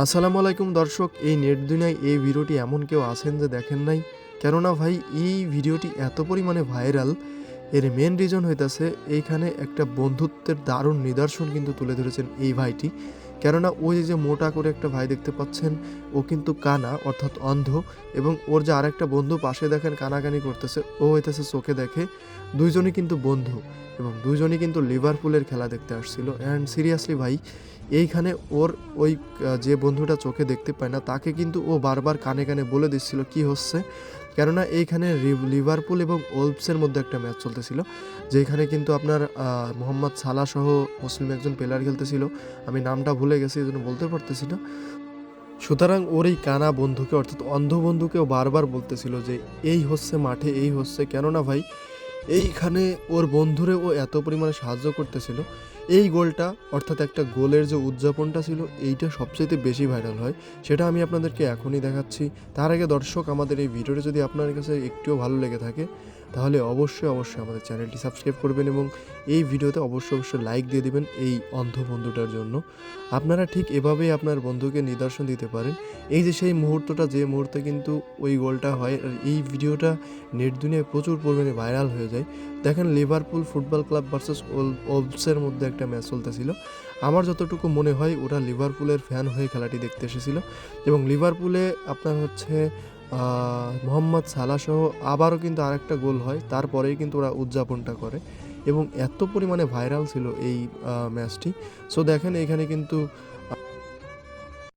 আসসালামু আলাইকুম দর্শক, এই নেট দুনিয়ায় এই ভিডিওটি এমন কেউ আছেন যে দেখেন নাই? কেননা ভাই এই ভিডিওটি এত পরিমাণে ভাইরাল, এর মেন রিজন হইতাছে এইখানে একটা বন্ধুত্বের দারুণ নিদর্শন কিন্তু তুলে ধরেছেন এই ভাইটি। কেননা ওই যে মোটা করে একটা ভাই দেখতে পাচ্ছেন, ও কিন্তু কানা অর্থাৎ অন্ধ, এবং ওর যে আরেকটা বন্ধু পাশে দেখেন কানাকানি করতেছে, ও হইতেছে চোখে দেখে। দুইজনই কিন্তু বন্ধু এবং দুইজনই কিন্তু লিভারপুলের খেলা দেখতে আসছিল। অ্যান্ড সিরিয়াসলি ভাই, এইখানে ওর ওই যে বন্ধুটা চোখে দেখতে পায় না তাকে কিন্তু ও বারবার কানে কানে বলে দিচ্ছিল কি হচ্ছে। কেননা এইখানে লিভারপুল এবং ওলভসের মধ্যে একটা ম্যাচ চলতেছিল, যেখানে কিন্তু আপনার মোহাম্মদ সালাহ সহ মুসলিম একজন প্লেয়ার খেলতেছিল। আমি নামটা ভুলে গেছি, এই জন্য বলতে পারতেছি না। সুতরাং ওর এই কানা বন্ধুকে অর্থাৎ অন্ধ বন্ধুকেও বারবার বলতেছিল যে এই হচ্ছে মাঠে, এই হচ্ছে। কেননা ভাই এইখানে ওর বন্ধুরে ও এত পরিমাণে সাহায্য করতেছিল। এই গোলটা অর্থাৎ একটা গোলের যে উদযাপনটা ছিল, এইটা সবচাইতে বেশি ভাইরাল হয়। সেটা আমি আপনাদেরকে এখনই দেখাচ্ছি। তার আগে দর্শক, আমাদের এই ভিডিওটি যদি আপনার কাছে একটুও ভালো লেগে থাকে, তাহলে অবশ্যই আমাদের চ্যানেলটি সাবস্ক্রাইব করবেন এবং এই ভিডিওতে অবশ্যই লাইক দিয়ে দিবেন এই অন্ধ বন্ধুটার জন্য। আপনারা ঠিক এভাবেই আপনার বন্ধুকে নিদর্শন দিতে পারেন। এই যে সেই মুহূর্তটা, যে মুহূর্তে কিন্তু ওই গোলটা হয়, আর এই ভিডিওটা নেট দুনিয়ায় প্রচুর পরিমাণে ভাইরাল হয়ে যায়। দেখেন, লিভারপুল ফুটবল ক্লাব ভার্সেস ওলভসের মধ্যে একটা ম্যাচ চলতেছিল। আমার যতটুকু মনে হয় ওরা লিভারপুলের ফ্যান হয়ে খেলাটি দেখতে এসেছিল, এবং লিভারপুলে আপনার হচ্ছে মোহাম্মদ সালাহ সহ আবারও কিন্তু আরেকটা গোল হয়, তারপরেই কিন্তু ওরা উদযাপনটা করে, এবং এত পরিমাণে ভাইরাল ছিল এই ম্যাচটি। সো দেখেন, এখানে কিন্তু